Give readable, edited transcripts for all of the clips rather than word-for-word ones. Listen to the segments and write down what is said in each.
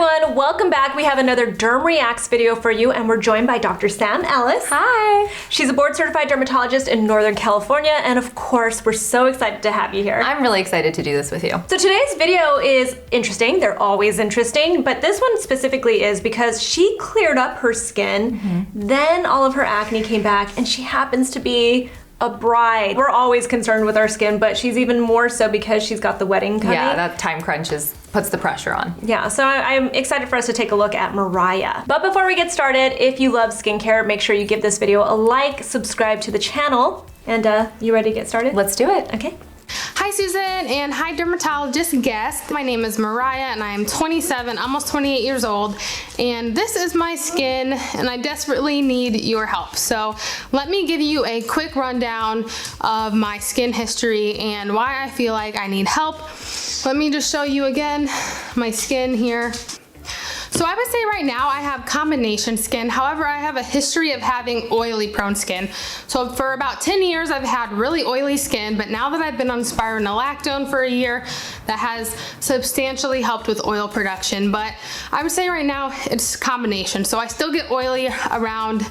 everyone, welcome back. We have another Derm Reacts video for you, and we're joined by Dr. Sam Ellis. Hi. She's a board-certified dermatologist in Northern California, and of course, we're so excited to have you here. I'm really excited to do this with you. So today's video is interesting. They're always interesting, but this one specifically is because she cleared up her skin, then all of her acne came back, and she happens to be a bride. We're always concerned with our skin, but she's even more so because she's got the wedding coming. Yeah, that time crunch puts the pressure on. Yeah, so I'm excited for us to take a look at Mariah. But before we get started, if you love skincare, make sure you give this video a like, subscribe to the channel, and you ready to get started? Let's do it. Okay. Hi Susan, and hi dermatologist guest. My name is Mariah and I am 27, almost 28 years old, and this is my skin and I desperately need your help. So let me give you a quick rundown of my skin history and why I feel like I need help. Let me just show you again my skin here. So I would say right now I have combination skin. However, I have a history of having oily prone skin. So for about 10 years, I've had really oily skin, but now that I've been on spironolactone for a year, that has substantially helped with oil production. But I would say right now it's combination. So I still get oily around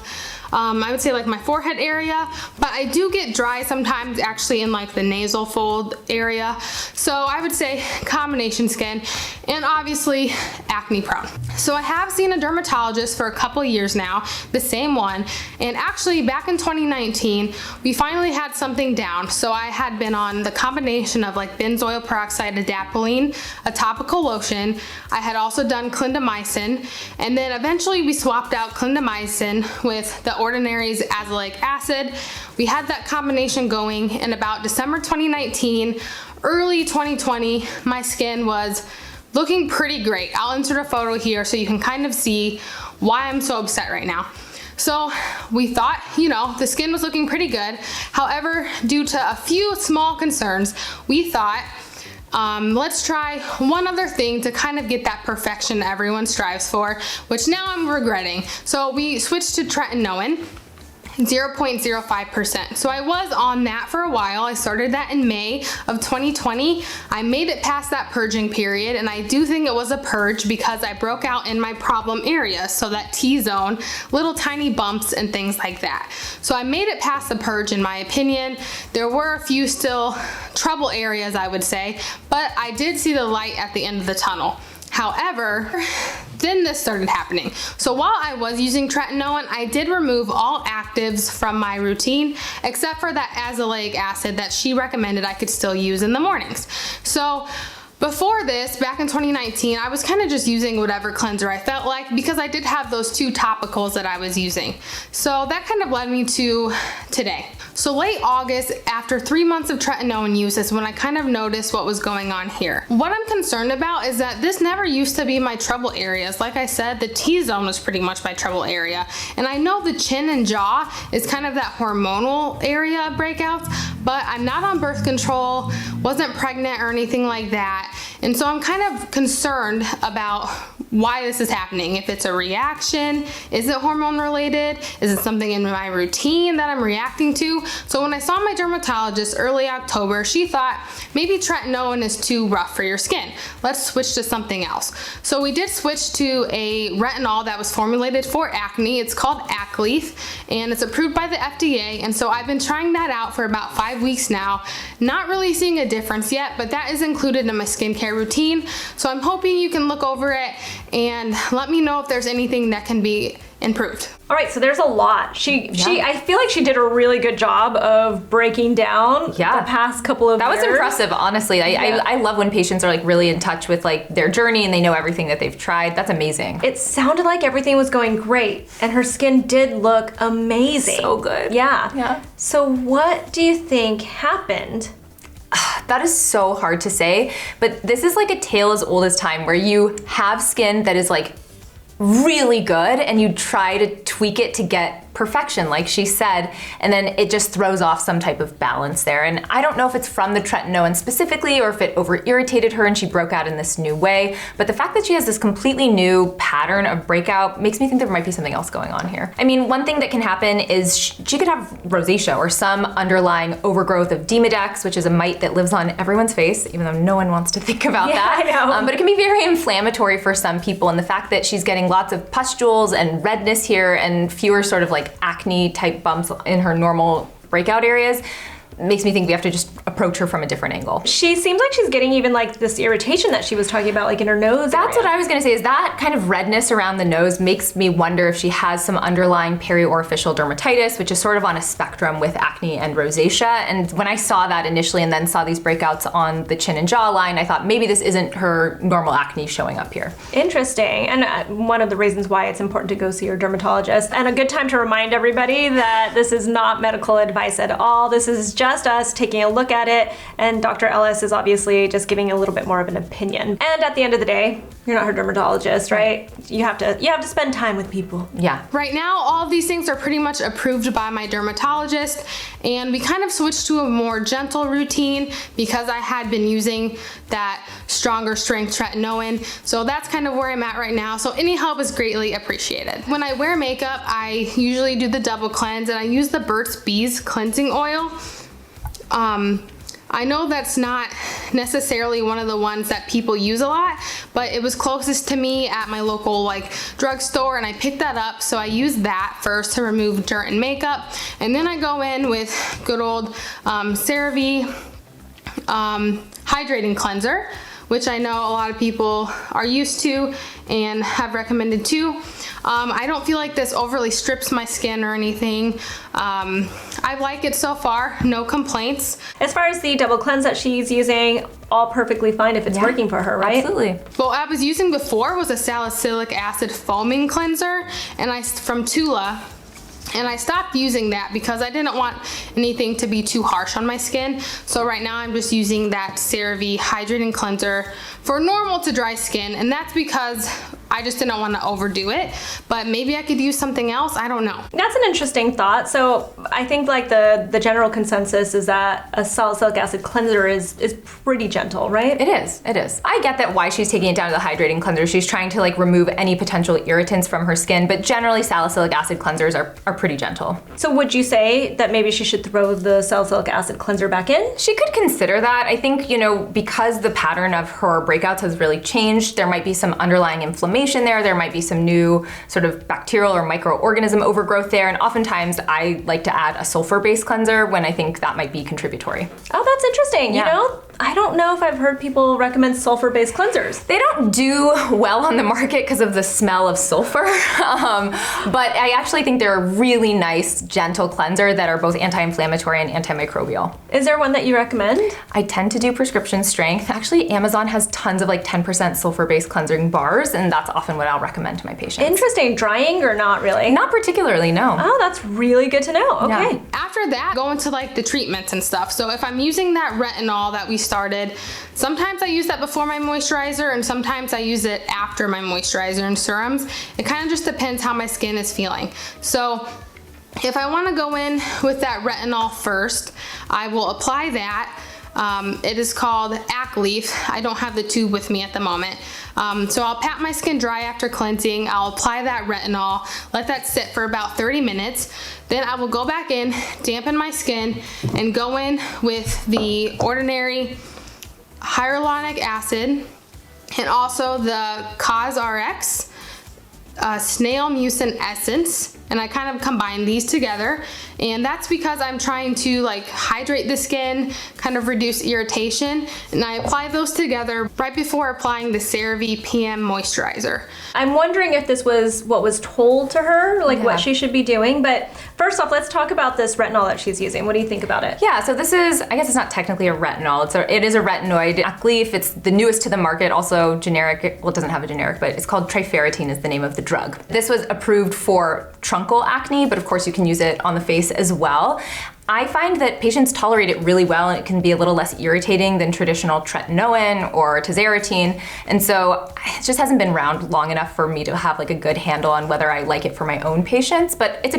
I would say like my forehead area, but I do get dry sometimes actually in like the nasal fold area. So I would say combination skin, and obviously acne prone. So I have seen a dermatologist for a couple years now, the same one, and actually back in 2019 we finally had something down. So I had been on the combination of like benzoyl peroxide adapalene, a topical lotion. I had also done clindamycin, and then eventually we swapped out clindamycin with the Ordinary's azelaic acid. We had that combination going in about December 2019, early 2020, my skin was looking pretty great. I'll insert a photo here so you can kind of see why I'm so upset right now. So we thought, you know, the skin was looking pretty good. However, due to a few small concerns, we thought, let's try one other thing to kind of get that perfection everyone strives for, which now I'm regretting. So we switched to tretinoin, 0.05%. So I was on that for a while. I started that in May of 2020. I made it past that purging period, and I do think it was a purge because I broke out in my problem area, so that T-zone, little tiny bumps and things like that. So I made it past the purge in my opinion. There were a few still trouble areas, I would say, but I did see the light at the end of the tunnel. However, then this started happening. So while I was using tretinoin, I did remove all actives from my routine, except for that azelaic acid that she recommended I could still use in the mornings. So before this, back in 2019, I was kind of just using whatever cleanser I felt like because I did have those two topicals that I was using. So that kind of led me to today. So late August, after 3 months of tretinoin use, is when I kind of noticed what was going on here. What I'm concerned about is that this never used to be my trouble areas. Like I said, the T-zone was pretty much my trouble area. And I know the chin and jaw is kind of that hormonal area of breakouts, but I'm not on birth control, wasn't pregnant or anything like that. And so I'm kind of concerned about why this is happening. If it's a reaction, is it hormone related? Is it something in my routine that I'm reacting to? So when I saw my dermatologist early October, she thought maybe tretinoin is too rough for your skin. Let's switch to something else. So we did switch to a retinol that was formulated for acne. It's called Acleath, and it's approved by the FDA. And so I've been trying that out for about 5 weeks now. Not really seeing a difference yet, but that is included in my skincare routine. So I'm hoping you can look over it and let me know if there's anything that can be improved. All right, so there's a lot. I feel like she did a really good job of breaking down the past couple of years. That was impressive, honestly. I love when patients are like really in touch with like their journey and they know everything that they've tried. That's amazing. It sounded like everything was going great, and her skin did look amazing. So good. Yeah. So what do you think happened? That is so hard to say, but this is like a tale as old as time where you have skin that is like really good and you try to tweak it to get perfection, like she said, and then it just throws off some type of balance there. And I don't know if it's from the tretinoin specifically or if it over-irritated her and she broke out in this new way, but the fact that she has this completely new pattern of breakout makes me think there might be something else going on here. I mean, one thing that can happen is she could have rosacea or some underlying overgrowth of Demodex, which is a mite that lives on everyone's face, even though no one wants to think about that. I know. But it can be very inflammatory for some people, and the fact that she's getting lots of pustules and redness here and fewer sort of like acne type bumps in her normal breakout areas makes me think we have to just approach her from a different angle. She seems like she's getting even like this irritation that she was talking about, like in her nose. That's what I was gonna say, is that kind of redness around the nose makes me wonder if she has some underlying periorificial dermatitis, which is sort of on a spectrum with acne and rosacea. And when I saw that initially and then saw these breakouts on the chin and jawline, I thought maybe this isn't her normal acne showing up here. Interesting. And one of the reasons why it's important to go see your dermatologist. And a good time to remind everybody that this is not medical advice at all. This is just us taking a look at it, and Dr. Ellis is obviously just giving a little bit more of an opinion. And at the end of the day, you're not her dermatologist, right? You have to spend time with people. Yeah. Right now, all of these things are pretty much approved by my dermatologist, and we kind of switched to a more gentle routine because I had been using that stronger strength tretinoin. So that's kind of where I'm at right now. So any help is greatly appreciated. When I wear makeup, I usually do the double cleanse, and I use the Burt's Bees cleansing oil. I know that's not necessarily one of the ones that people use a lot, but it was closest to me at my local like drugstore, and I picked that up. So I use that first to remove dirt and makeup, and then I go in with good old CeraVe hydrating cleanser, which I know a lot of people are used to and have recommended too. I don't feel like this overly strips my skin or anything. I like it so far, no complaints. As far as the double cleanse that she's using, all perfectly fine if it's working for her, right? Absolutely. What I was using before was a salicylic acid foaming cleanser, and from Tula. And I stopped using that because I didn't want anything to be too harsh on my skin. So right now I'm just using that CeraVe hydrating cleanser for normal to dry skin, and that's because I just didn't want to overdo it, but maybe I could use something else, I don't know. That's an interesting thought. So I think like the general consensus is that a salicylic acid cleanser is pretty gentle, right? It is. I get that why she's taking it down to the hydrating cleanser. She's trying to like remove any potential irritants from her skin, but generally salicylic acid cleansers are pretty gentle. So would you say that maybe she should throw the salicylic acid cleanser back in? She could consider that. I think, because the pattern of her breakouts has really changed, there might be some underlying inflammation there might be some new sort of bacterial or microorganism overgrowth there, and oftentimes I like to add a sulfur-based cleanser when I think that might be contributory. Oh, that's interesting. Yeah. I don't know if I've heard people recommend sulfur-based cleansers. They don't do well on the market because of the smell of sulfur, but I actually think they're a really nice, gentle cleanser that are both anti-inflammatory and antimicrobial. Is there one that you recommend? I tend to do prescription strength. Actually, Amazon has tons of like 10% sulfur-based cleansing bars, and that's often what I'll recommend to my patients. Interesting. Drying or not really? Not particularly, no. Oh, that's really good to know. Okay. Yeah. After that, go into like the treatments and stuff. So if I'm using that retinol that we started, sometimes I use that before my moisturizer, and sometimes I use it after my moisturizer and serums. It kind of just depends how my skin is feeling. So if I want to go in with that retinol first, I will apply that. It is called Acne. I don't have the tube with me at the moment. So I'll pat my skin dry after cleansing. I'll apply that retinol, let that sit for about 30 minutes. Then I will go back in, dampen my skin, and go in with the ordinary hyaluronic acid and also the CosRx snail mucin essence, and I kind of combine these together, and that's because I'm trying to like hydrate the skin, kind of reduce irritation, and I apply those together right before applying the CeraVe PM moisturizer. I'm wondering if this was what was told to her, like what she should be doing, but first off, let's talk about this retinol that she's using. What do you think about it? Yeah, so this is, I guess it's not technically a retinol, it is a retinoid. Acne, it's the newest to the market, also generic, well it doesn't have a generic, but it's called trifarotene is the name of the drug. This was approved for truncal acne, but of course you can use it on the face as well. I find that patients tolerate it really well, and it can be a little less irritating than traditional tretinoin or tazarotene. And so it just hasn't been around long enough for me to have like a good handle on whether I like it for my own patients. But it's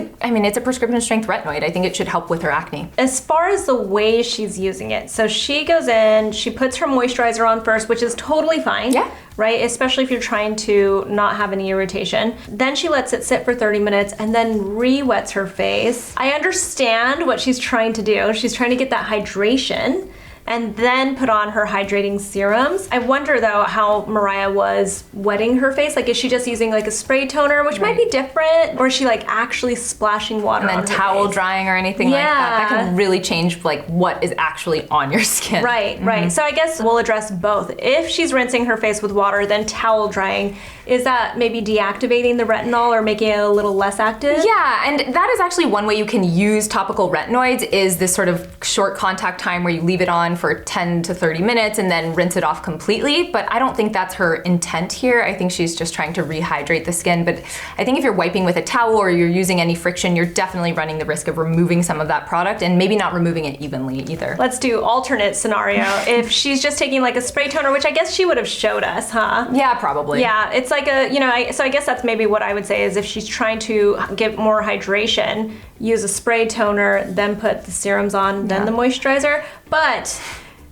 a prescription strength retinoid. I think it should help with her acne. As far as the way she's using it, so she goes in, she puts her moisturizer on first, which is totally fine. Yeah. Right? Especially if you're trying to not have any irritation. Then she lets it sit for 30 minutes and then re-wets her face. I understand what she's trying to do. She's trying to get that hydration and then put on her hydrating serums. I wonder though how Mariah was wetting her face. Like, is she just using like a spray toner, which might be different, or is she like actually splashing water and on then her towel face? drying or anything like that? That can really change like what is actually on your skin. Right. So I guess we'll address both. If she's rinsing her face with water, then towel drying, is that maybe deactivating the retinol or making it a little less active? Yeah, and that is actually one way you can use topical retinoids, is this sort of short contact time where you leave it on for 10 to 30 minutes and then rinse it off completely. But I don't think that's her intent here. I think she's just trying to rehydrate the skin. But I think if you're wiping with a towel or you're using any friction, you're definitely running the risk of removing some of that product, and maybe not removing it evenly either. Let's do alternate scenario. If she's just taking like a spray toner, which I guess she would have showed us, huh? Yeah, probably. Yeah, it's like so I guess that's maybe what I would say is if she's trying to get more hydration, use a spray toner, then put the serums on, then the moisturizer. But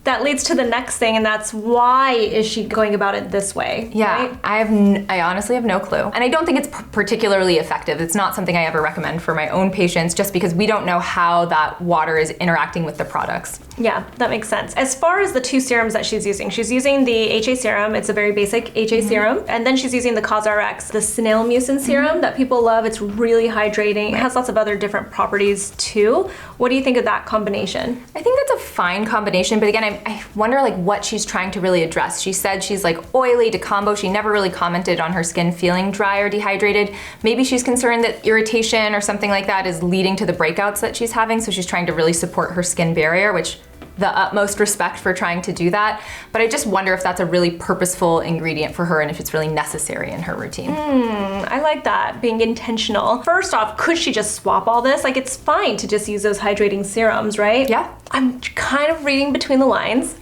that leads to the next thing, and that's why is she going about it this way? Yeah, right? I honestly have no clue. And I don't think it's particularly effective. It's not something I ever recommend for my own patients, just because we don't know how that water is interacting with the products. Yeah, that makes sense. As far as the two serums that she's using the HA serum. It's a very basic HA serum. And then she's using the CosRx, the snail mucin serum that people love. It's really hydrating. It has lots of other different properties too. What do you think of that combination? I think that's a fine combination, but again, I wonder like what she's trying to really address. She said she's like oily to combo. She never really commented on her skin feeling dry or dehydrated. Maybe she's concerned that irritation or something like that is leading to the breakouts that she's having, so she's trying to really support her skin barrier, which the utmost respect for trying to do that. But I just wonder if that's a really purposeful ingredient for her and if it's really necessary in her routine. I like that, being intentional. First off, could she just swap all this? Like, it's fine to just use those hydrating serums, right? Yeah. I'm kind of reading between the lines,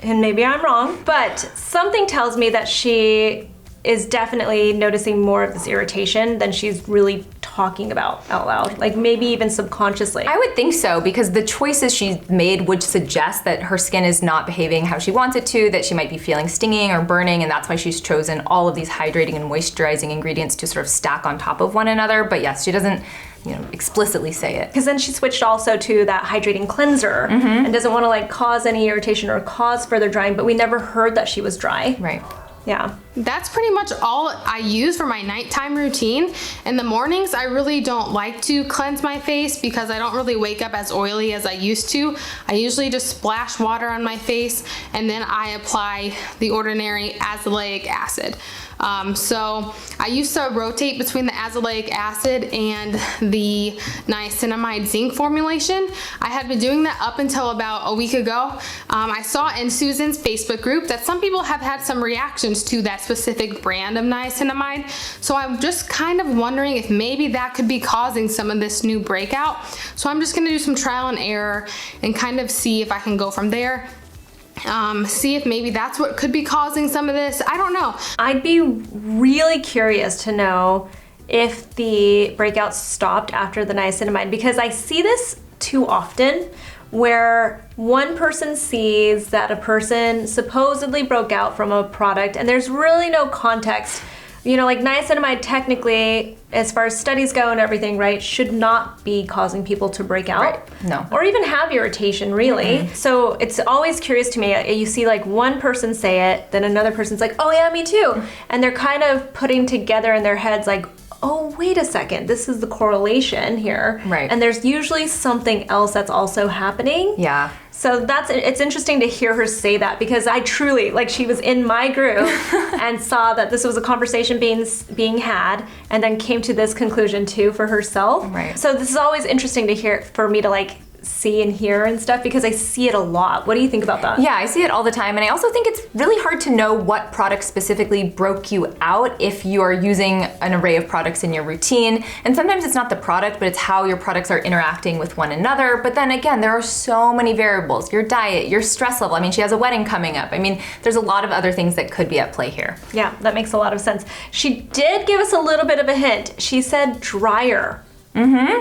and maybe I'm wrong, but something tells me that she is definitely noticing more of this irritation than she's really talking about out loud, like maybe even subconsciously. I would think so, because the choices she's made would suggest that her skin is not behaving how she wants it to, that she might be feeling stinging or burning, and that's why she's chosen all of these hydrating and moisturizing ingredients to sort of stack on top of one another. But yes, she doesn't explicitly say it. Because then she switched also to that hydrating cleanser and doesn't want to like cause any irritation or cause further drying, but we never heard that she was dry. Right. Yeah. That's pretty much all I use for my nighttime routine. In the mornings, I really don't like to cleanse my face because I don't really wake up as oily as I used to. I usually just splash water on my face and then I apply the ordinary azelaic acid. So I used to rotate between the azelaic acid and the niacinamide zinc formulation. I had been doing that up until about a week ago. I saw in Susan's Facebook group that some people have had some reactions to that specific brand of niacinamide. So I'm just kind of wondering if maybe that could be causing some of this new breakout. So I'm just gonna do some trial and error and kind of see if I can go from there. See if maybe that's what could be causing some of this. I don't know. I'd be really curious to know if the breakouts stopped after the niacinamide, because I see this too often where one person sees that a person supposedly broke out from a product and there's really no context. Like niacinamide technically, as far as studies go and everything, right, should not be causing people to break out. Right. No. Or even have irritation, really. So it's always curious to me. You see like one person say it, then another person's like, oh yeah, me too. And they're kind of putting together in their heads like, oh, wait a second, this is the correlation here. Right. And there's usually something else that's also happening. Yeah. So it's interesting to hear her say that, because I truly, like, she was in my group and saw that this was a conversation being had, and then came to this conclusion too for herself. Right. So this is always interesting to hear, for me to like see and hear and stuff, because I see it a lot. What do you think about that? Yeah, I see it all the time, and I also think it's really hard to know what product specifically broke you out if you are using an array of products in your routine. And sometimes it's not the product, but it's how your products are interacting with one another. But then again, there are so many variables: your diet, your stress level. I mean, she has a wedding coming up. I mean, there's a lot of other things that could be at play here. Yeah, that makes a lot of sense. She did give us a little bit of a hint. She said drier.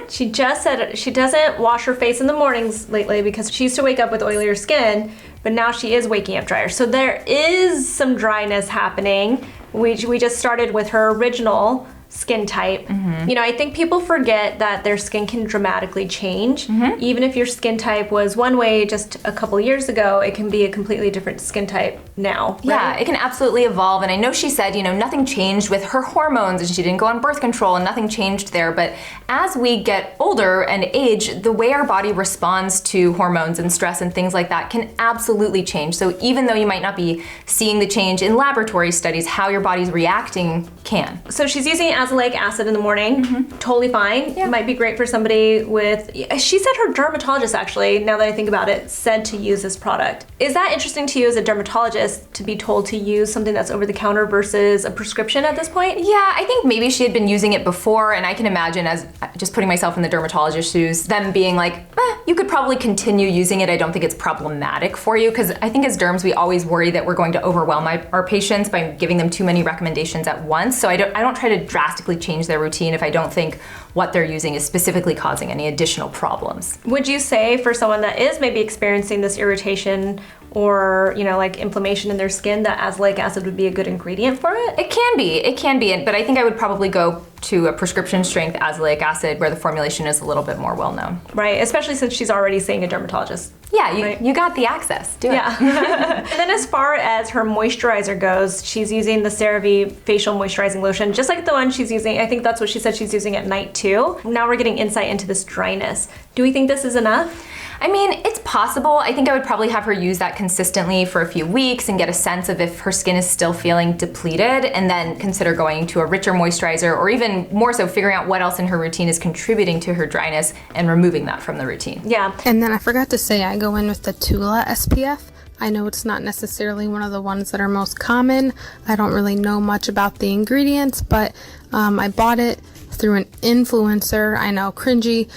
She just said she doesn't wash her face in the mornings lately because she used to wake up with oilier skin, but now she is waking up drier. So there is some dryness happening. We just started with her original skin type. You know, I think people forget that their skin can dramatically change. Even if your skin type was one way just a couple years ago, it can be a completely different skin type now. Right? Yeah, it can absolutely evolve. And I know she said, you know, nothing changed with her hormones and she didn't go on birth control and nothing changed there. But as we get older and age, the way our body responds to hormones and stress and things like that can absolutely change. So even though you might not be seeing the change in laboratory studies, how your body's reacting can. So she's using azelaic acid in the morning, totally fine. Yeah. Might be great for somebody with, she said her dermatologist actually, now that I think about it, said to use this product. Is that interesting to you as a dermatologist to be told to use something that's over the counter versus a prescription at this point? Yeah, I think maybe she had been using it before, and I can imagine, as just putting myself in the dermatologist's shoes, them being like, you could probably continue using it. I don't think it's problematic for you, because I think as derms we always worry that we're going to overwhelm our patients by giving them too many recommendations at once. So I don't try to drastically change their routine if I don't think what they're using is specifically causing any additional problems. Would you say for someone that is maybe experiencing this irritation or, you know, like inflammation in their skin, that azelaic acid would be a good ingredient for it? It can be, but I think I would probably go to a prescription strength azelaic acid where the formulation is a little bit more well known. Right, especially since she's already seeing a dermatologist. Yeah, you got the access. Do it. Yeah. And then as far as her moisturizer goes, she's using the CeraVe facial moisturizing lotion, just like the one she's using. I think that's what she said she's using at night too. Now we're getting insight into this dryness. Do we think this is enough? I mean, it's possible. I think I would probably have her use that consistently for a few weeks and get a sense of if her skin is still feeling depleted, and then consider going to a richer moisturizer, or even more so figuring out what else in her routine is contributing to her dryness and removing that from the routine. Yeah. And then I forgot to say I go in with the Tula SPF. I know it's not necessarily one of the ones that are most common. I don't really know much about the ingredients, but I bought it through an influencer. I know, cringy,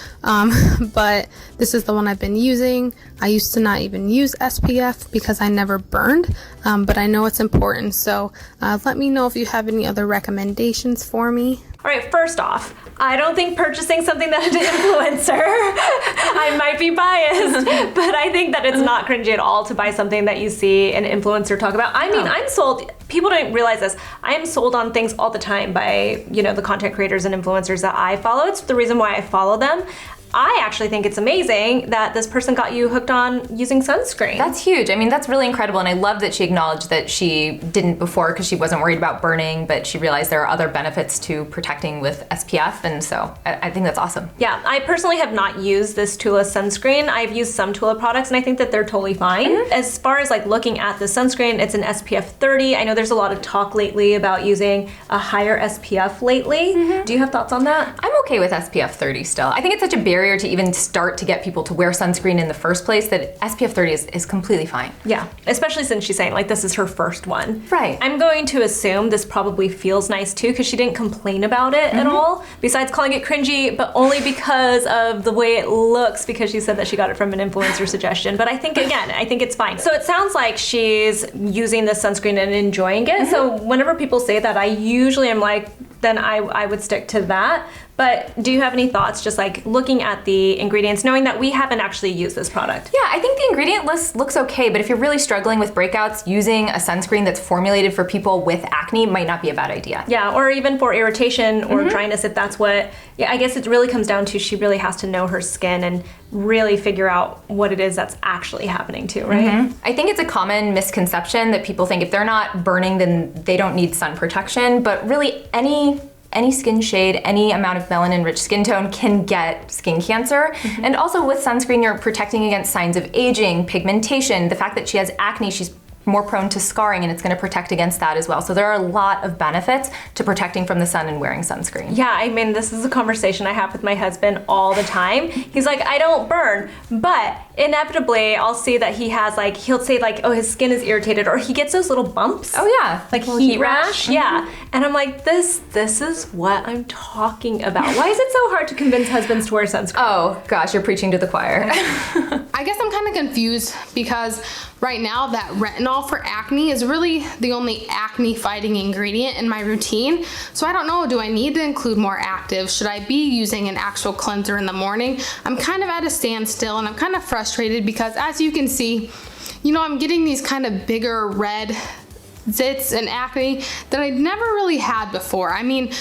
but this is the one I've been using. I used to not even use SPF because I never burned, but I know it's important. So let me know if you have any other recommendations for me. All right, first off, I don't think purchasing something that is an influencer, I might be biased, but I think that it's not cringy at all to buy something that you see an influencer talk about. I mean, I'm sold, people don't realize this, I am sold on things all the time by, you know, the content creators and influencers that I follow. It's the reason why I follow them. I actually think it's amazing that this person got you hooked on using sunscreen. That's huge. I mean, that's really incredible, and I love that she acknowledged that she didn't before because she wasn't worried about burning, but she realized there are other benefits to protecting with SPF, and so I think that's awesome. Yeah, I personally have not used this Tula sunscreen. I've used some Tula products, and I think that they're totally fine. As far as like looking at the sunscreen, it's an SPF 30. I know there's a lot of talk lately about using a higher SPF lately. Do you have thoughts on that? I'm okay with SPF 30 still. I think it's such a barrier to even start to get people to wear sunscreen in the first place that SPF 30 is completely fine. Yeah, especially since she's saying like this is her first one. Right. I'm going to assume this probably feels nice too, because she didn't complain about it at all, besides calling it cringy, but only because of the way it looks, because she said that she got it from an influencer suggestion. But I think, again, I think it's fine. So it sounds like she's using this sunscreen and enjoying it. So whenever people say that, I usually am like, then I would stick to that. But do you have any thoughts, just like looking at the ingredients, knowing that we haven't actually used this product? Yeah, I think the ingredient list looks okay, but if you're really struggling with breakouts, using a sunscreen that's formulated for people with acne might not be a bad idea. Yeah, or even for irritation or dryness, if that's what, I guess it really comes down to, she really has to know her skin and really figure out what it is that's actually happening to, right? I think it's a common misconception that people think if they're not burning, then they don't need sun protection, but really any skin shade, any amount of melanin-rich skin tone can get skin cancer. And also with sunscreen, you're protecting against signs of aging, pigmentation, the fact that she has acne, she's more prone to scarring, and it's going to protect against that as well. So there are a lot of benefits to protecting from the sun and wearing sunscreen. Yeah, I mean, this is a conversation I have with my husband all the time. He's like, I don't burn, but inevitably I'll see that he has like, he'll say like, oh, his skin is irritated, or he gets those little bumps. Oh yeah, like heat rash. Yeah, and I'm like, this is what I'm talking about. Why is it so hard to convince husbands to wear sunscreen? Oh gosh, you're preaching to the choir. I guess I'm kind of confused because right now that retinol for acne is really the only acne fighting ingredient in my routine. So I don't know, do I need to include more actives? Should I be using an actual cleanser in the morning? I'm kind of at a standstill, and I'm kind of frustrated because, as you can see, you know, I'm getting these kind of bigger red zits and acne that I never really had before. I mean,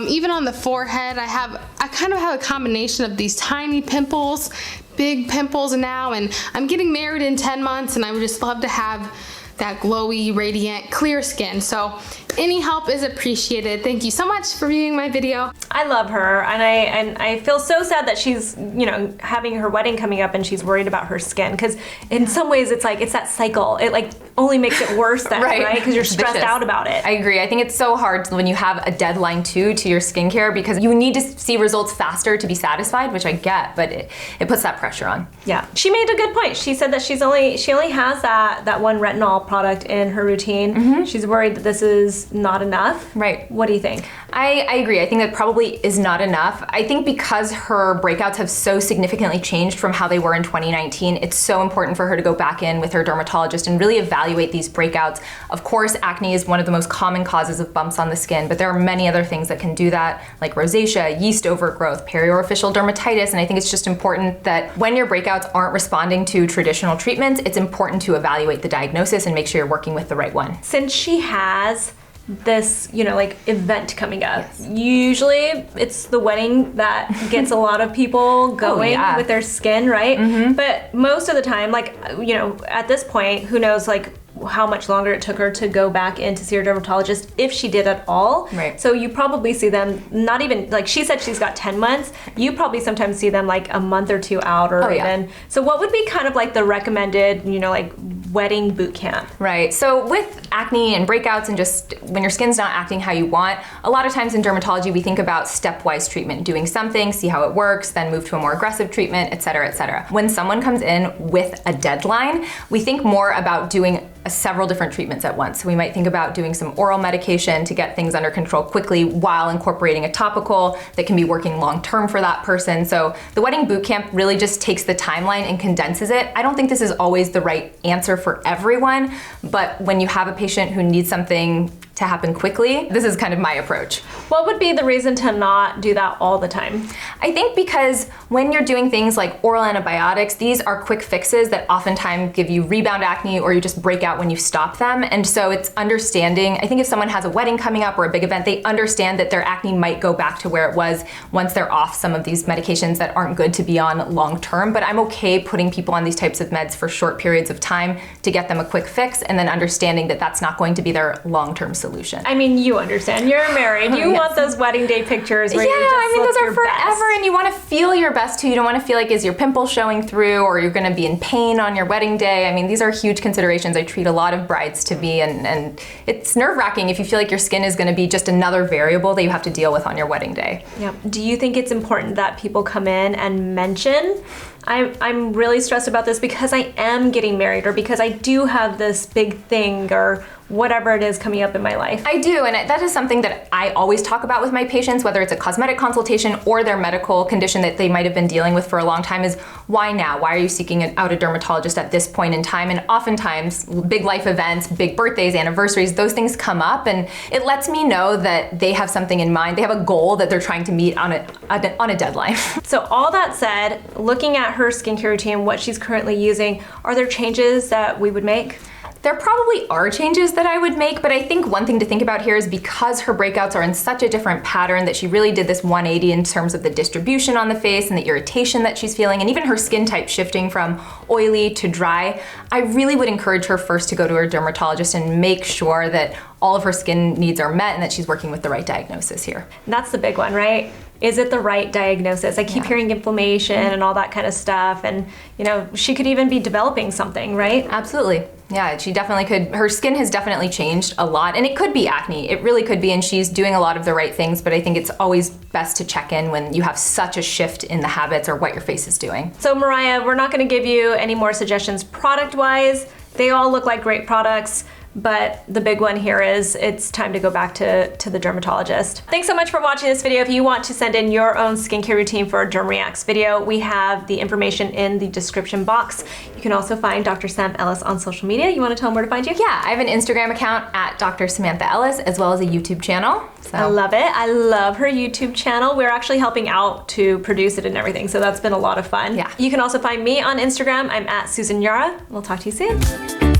even on the forehead, I kind of have a combination of these tiny pimples, big pimples now, and I'm getting married in 10 months, and I would just love to have that glowy, radiant, clear skin. So any help is appreciated. Thank you so much for viewing my video. I love her, and I feel so sad that she's, you know, having her wedding coming up and she's worried about her skin, because in some ways it's like, it's that cycle. It like only makes it worse then, right? Because you're stressed out about it. I agree. I think it's so hard when you have a deadline too to your skincare, because you need to see results faster to be satisfied, which I get, but it puts that pressure on. Yeah, she made a good point. She said that she only has that one retinol product in her routine. She's worried that this is not enough. Right. What do you think? I agree. I think that probably is not enough. I think because her breakouts have so significantly changed from how they were in 2019, it's so important for her to go back in with her dermatologist and really evaluate these breakouts. Of course, acne is one of the most common causes of bumps on the skin, but there are many other things that can do that, like rosacea, yeast overgrowth, periorificial dermatitis, and I think it's just important that when your breakouts aren't responding to traditional treatments, it's important to evaluate the diagnosis and make sure you're working with the right one. Since she has this, you know, like event coming up, usually it's the wedding that gets a lot of people going with their skin, right? But most of the time, like, you know, at this point, who knows like how much longer it took her to go back in to see her dermatologist, if she did at all. Right. So you probably see them not even, like she said she's got 10 months, you probably sometimes see them like a month or two out, or even. So what would be kind of like the recommended, you know, like wedding boot camp? Right, so with acne and breakouts and just when your skin's not acting how you want, a lot of times in dermatology we think about stepwise treatment, doing something, see how it works, then move to a more aggressive treatment, etc., etc. When someone comes in with a deadline, we think more about doing several different treatments at once. So we might think about doing some oral medication to get things under control quickly while incorporating a topical that can be working long-term for that person. So the wedding boot camp really just takes the timeline and condenses it. I don't think this is always the right answer for everyone, but when you have a patient who needs something to happen quickly, this is kind of my approach. What would be the reason to not do that all the time? I think because when you're doing things like oral antibiotics, these are quick fixes that oftentimes give you rebound acne, or you just break out when you stop them. And so it's understanding, I think if someone has a wedding coming up or a big event, they understand that their acne might go back to where it was once they're off some of these medications that aren't good to be on long term. But I'm okay putting people on these types of meds for short periods of time to get them a quick fix, and then understanding that that's not going to be their long-term solution. I mean, you understand, you're married, you want those wedding day pictures where you just I mean, look those are your forever, best. and you want to feel your best too. You don't want to feel like, is your pimple showing through, or you're going to be in pain on your wedding day. I mean, these are huge considerations. I treat a lot of brides to be, and it's nerve-wracking if you feel like your skin is going to be just another variable that you have to deal with on your wedding day. Yeah. Do you think it's important that people come in and mention, I'm really stressed about this because I am getting married, or because I do have this big thing, or whatever it is coming up in my life? I do, and that is something that I always talk about with my patients, whether it's a cosmetic consultation or their medical condition that they might have been dealing with for a long time, is why now? Why are you seeking out a dermatologist at this point in time? And oftentimes, big life events, big birthdays, anniversaries, those things come up, and it lets me know that they have something in mind. They have a goal that they're trying to meet on a deadline. So all that said, looking at her skincare routine, what she's currently using, are there changes that we would make? There probably are changes that I would make, but I think one thing to think about here is because her breakouts are in such a different pattern, that she really did this 180 in terms of the distribution on the face and the irritation that she's feeling, and even her skin type shifting from oily to dry, I really would encourage her first to go to her dermatologist and make sure that all of her skin needs are met and that she's working with the right diagnosis here. That's the big one, right? Is it the right diagnosis? I keep hearing inflammation and all that kind of stuff, and you know, she could even be developing something, right? Absolutely. Yeah, she definitely could. Her skin has definitely changed a lot, and it could be acne. It really could be, and she's doing a lot of the right things, but I think it's always best to check in when you have such a shift in the habits or what your face is doing. So Mariah, we're not gonna give you any more suggestions product-wise. They all look like great products, but the big one here is it's time to go back to the dermatologist. Thanks so much for watching this video. If you want to send in your own skincare routine for a Derm Reacts video, we have the information in the description box. You can also find Dr. Sam Ellis on social media. You want to tell them where to find you? Yeah, I have an Instagram account at Dr. Samantha Ellis, as well as a YouTube channel. So. I love it. I love her YouTube channel. We're actually helping out to produce it and everything, so that's been a lot of fun. Yeah. You can also find me on Instagram. I'm at Susan Yara. We'll talk to you soon.